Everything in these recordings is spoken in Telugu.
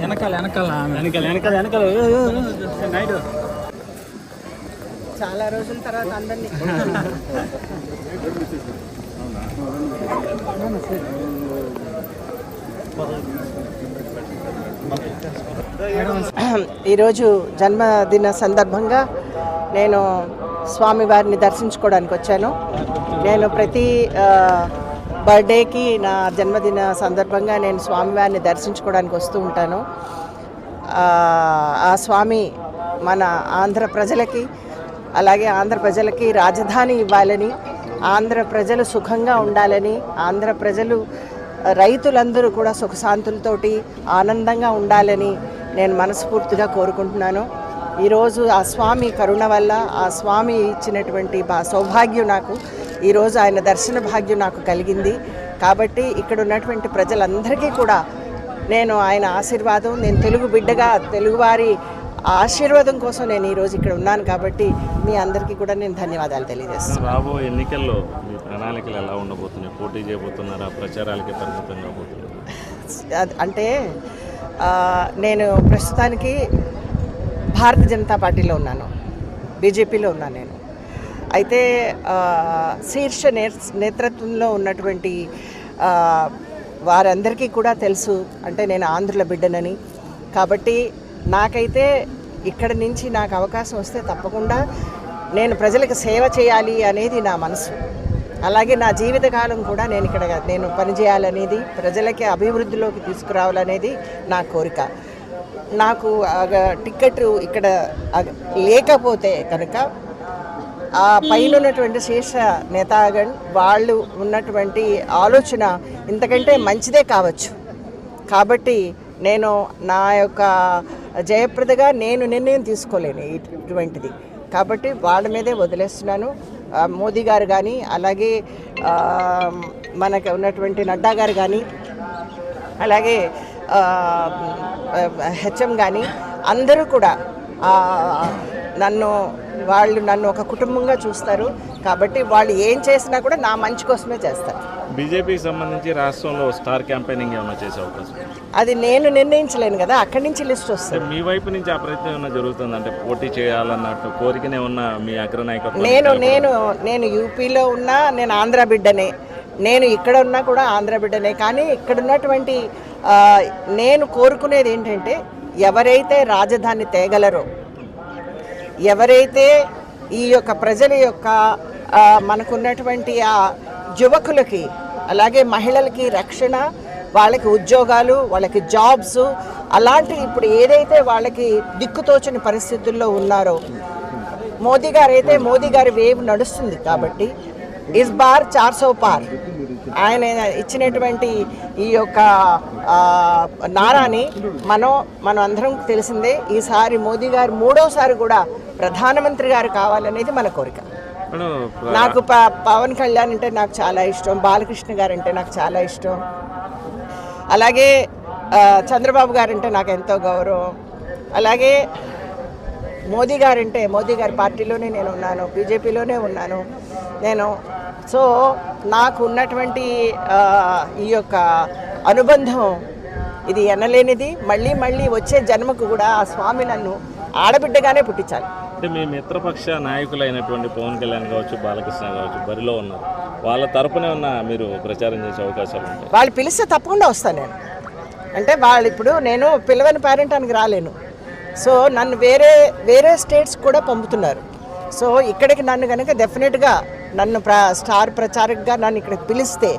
వెనకాల నైట్ చాలా రోజుల తర్వాత అందరినీ ఈరోజు జన్మదిన సందర్భంగా నేను స్వామివారిని దర్శించుకోవడానికి వచ్చాను. నేను ప్రతి బర్త్డేకి నా జన్మదిన సందర్భంగా నేను స్వామివారిని దర్శించుకోవడానికి వస్తూ ఉంటాను. ఆ స్వామి మన ఆంధ్ర ప్రజలకి, అలాగే ఆంధ్ర ప్రజలకి రాజధాని ఇవ్వాలని, ఆంధ్ర ప్రజలు సుఖంగా ఉండాలని, ఆంధ్ర ప్రజలు రైతులందరూ కూడా సుఖశాంతులతోటి ఆనందంగా ఉండాలని నేను మనస్ఫూర్తిగా కోరుకుంటున్నాను. ఈరోజు ఆ స్వామి కరుణ వల్ల, ఆ స్వామి ఇచ్చినటువంటి సౌభాగ్యం నాకు ఈరోజు ఆయన దర్శన భాగ్యం నాకు కలిగింది. కాబట్టి ఇక్కడ ఉన్నటువంటి ప్రజలందరికీ కూడా నేను ఆయన ఆశీర్వాదం, నేను తెలుగు బిడ్డగా తెలుగువారి ఆశీర్వాదం కోసం నేను ఈరోజు ఇక్కడ ఉన్నాను. కాబట్టి మీ అందరికీ కూడా నేను ధన్యవాదాలు తెలియజేస్తాను. రాబోయే ఎన్నికల్లో మీ ప్రణాళికలు ఎలా ఉండబోతున్నాయి? పోటీ చేయబోతున్నారా? ప్రచారాలకి పరిమితం కాబోతున్నారు? అంటే నేను ప్రస్తుతానికి భారతీయ జనతా పార్టీలో ఉన్నాను, బీజేపీలో ఉన్నాను నేను. అయితే శీర్ష నేతృత్వంలో ఉన్నటువంటి వారందరికీ కూడా తెలుసు అంటే నేను ఆంధ్రుల బిడ్డనని. కాబట్టి నాకైతే ఇక్కడి నుంచి నాకు అవకాశం వస్తే తప్పకుండా నేను ప్రజలకు సేవ చేయాలి అనేది నా మనసు. అలాగే నా జీవితకాలం కూడా నేను పనిచేయాలనేది, ప్రజలకి అభివృద్ధిలోకి తీసుకురావాలనేది నా కోరిక. నాకు టికెట్ ఇక్కడ లేకపోతే కనుక ఆ పైన ఉన్నటువంటి శీర్ష నేతాగణ్ వాళ్ళు ఉన్నటువంటి ఆలోచన ఇంతకంటే మంచిదే కావచ్చు. కాబట్టి నేను నా యొక్క జయప్రదగా నేను నిర్ణయం తీసుకోలేను ఇటువంటిది. కాబట్టి వాళ్ళ మీదే వదిలేస్తున్నాను. మోదీ గారు కానీ, అలాగే మనకు ఉన్నటువంటి నడ్డా గారు కానీ, అలాగే హెచ్ఎం కానీ అందరూ కూడా నన్ను ఒక కుటుంబంగా చూస్తారు. కాబట్టి వాళ్ళు ఏం చేసినా కూడా నా మంచి కోసమే చేస్తారు. బీజేపీకి సంబంధించి రాష్ట్రంలో స్టార్ క్యాంపెయినింగ్ ఏమైనా చేసే అవకాశం? అది నేను నిర్ణయించలేను కదా, అక్కడి నుంచి లిస్ట్ వస్తుంది. మీ వైపు నుంచి ఆ ప్రయత్నం ఏమైనా జరుగుతుంది? అంటే పోటీ చేయాలన్నట్టు కోరికనే ఉన్న మీ అగ్రనాయకత్వం? నేను యూపీలో ఉన్నా, నేను ఆంధ్ర బిడ్డనే. నేను ఇక్కడ ఉన్నా కూడా ఆంధ్ర బిడ్డనే. కానీ ఇక్కడ ఉన్నటువంటి నేను కోరుకునేది ఏంటంటే, ఎవరైతే రాజధాని తేగలరో, ఎవరైతే ఈ యొక్క ప్రజల యొక్క మనకున్నటువంటి ఆ యువకులకి, అలాగే మహిళలకి రక్షణ, వాళ్ళకి ఉద్యోగాలు, వాళ్ళకి జాబ్స్, అలాంటి ఇప్పుడు ఏదైతే వాళ్ళకి దిక్కుతోచని పరిస్థితుల్లో ఉన్నారో, మోదీ గారి వేవ్ నడుస్తుంది. కాబట్టి ఇస్ బార్ 400 పార్ ఆయన ఇచ్చినటువంటి ఈ యొక్క నారాని మనం అందరం తెలిసిందే. ఈసారి మోదీ గారు మూడోసారి కూడా ప్రధానమంత్రి గారు కావాలనేది మన కోరిక. నాకు పవన్ కళ్యాణ్ అంటే నాకు చాలా ఇష్టం, బాలకృష్ణ గారు అంటే నాకు చాలా ఇష్టం, అలాగే చంద్రబాబు గారు అంటే నాకు ఎంతో గౌరవం, అలాగే మోదీ గారి పార్టీలోనే నేను ఉన్నాను, బీజేపీలోనే ఉన్నాను నేను. సో నాకు ఉన్నటువంటి ఈ యొక్క అనుబంధం ఇది ఎనలేనిది. మళ్ళీ వచ్చే జన్మకు కూడా ఆ స్వామి నన్ను ఆడబిడ్డగానే పుట్టించాలి. అంటే మీ మిత్రపక్ష నాయకులైనటువంటి పవన్ కళ్యాణ్ కావచ్చు, బాలకృష్ణ కావచ్చు, బరిలో ఉన్నారు. వాళ్ళ తరపునే మీరు ప్రచారం చేసే అవకాశాలు ఉంటాయి? వాళ్ళు పిలిస్తే తప్పకుండా వస్తాను నేను. అంటే వాళ్ళు ఇప్పుడు నేను పిలవని పేరెంటానికి రాలేను. సో నన్ను వేరే స్టేట్స్ కూడా పంపుతున్నారు. సో ఇక్కడికి నన్ను కనుక డెఫినెట్గా నన్ను స్టార్ ప్రచారకగా నన్ను ఇక్కడికి పిలిస్తే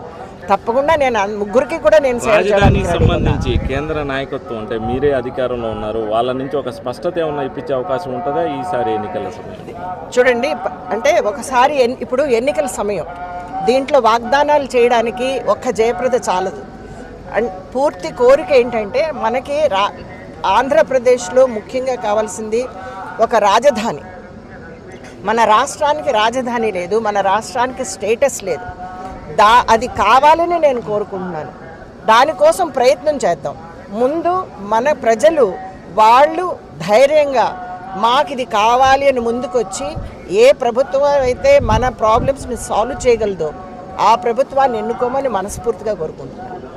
తప్పకుండా నేను ముగ్గురికి కూడా నేను రాజధానికి సంబంధించి కేంద్ర నాయకత్వం అంటే మీరే అధికారంలో ఉన్నారు, వాళ్ళ నుంచి ఒక స్పష్టత ఏమన్నా ఇప్పించే అవకాశం ఉంటుందా ఈసారి ఎన్నికల సమయం? చూడండి, అంటే ఒకసారి ఇప్పుడు ఎన్నికల సమయం, దీంట్లో వాగ్దానాలు చేయడానికి ఒక్క జయప్రద చాలదు. పూర్తి కోరిక ఏంటంటే మనకి ఆంధ్రప్రదేశ్లో ముఖ్యంగా కావాల్సింది ఒక రాజధాని. మన రాష్ట్రానికి రాజధాని లేదు, మన రాష్ట్రానికి స్టేటస్ లేదు. అది కావాలని నేను కోరుకుంటున్నాను. దానికోసం ప్రయత్నం చేద్దాం. ముందు మన ప్రజలు వాళ్ళు ధైర్యంగా మాకు ఇది కావాలి అని ముందుకొచ్చి ఏ ప్రభుత్వం అయితే మన ప్రాబ్లమ్స్ని సాల్వ్ చేయగలదో ఆ ప్రభుత్వాన్ని ఎన్నుకోమని మనస్ఫూర్తిగా కోరుకుంటున్నాను.